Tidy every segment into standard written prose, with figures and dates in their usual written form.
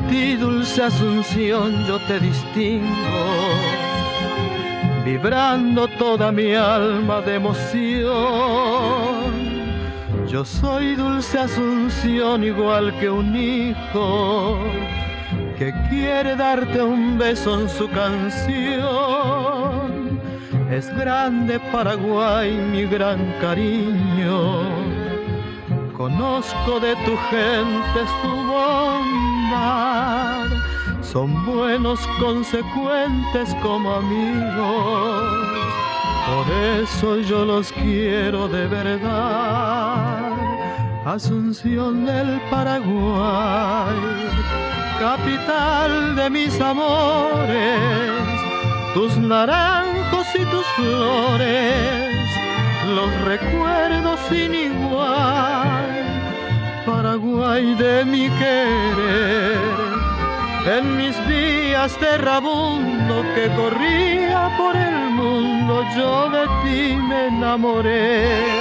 ti, dulce Asunción, yo te distingo, vibrando toda mi alma de emoción. Yo soy dulce Asunción, igual que un hijo que quiere darte un beso en su canción. Es grande Paraguay, mi gran cariño, conozco de tu gente su bondad. Son buenos, consecuentes como amigos, por eso yo los quiero de verdad. Asunción del Paraguay, capital de mis amores, tus naranjos y tus flores, los recuerdos sin igual. Paraguay de mi querer, en mis días de errabundo que corría por el mundo, yo de ti me enamoré.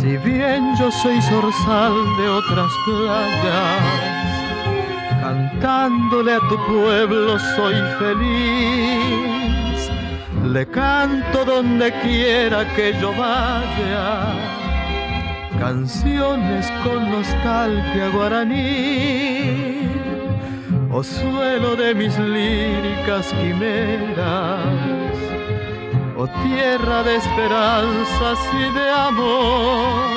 Si bien yo soy zorzal de otras playas, cantándole a tu pueblo soy feliz. Le canto donde quiera que yo vaya, canciones con nostalgia guaraní, o suelo de mis líricas quimeras, o tierra de esperanzas y de amor.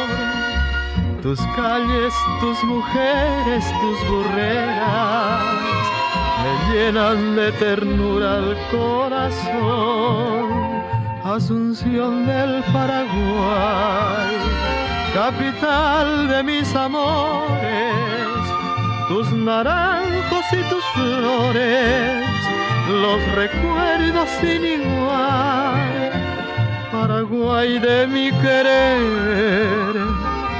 Tus calles, tus mujeres, tus burreras me llenan de ternura el corazón. Asunción del Paraguay, capital de mis amores, tus naranjos y tus flores, los recuerdos sin igual. Paraguay de mi querer,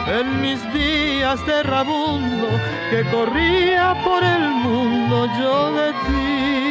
en mis días de errabundo que corría por el mundo, yo de ti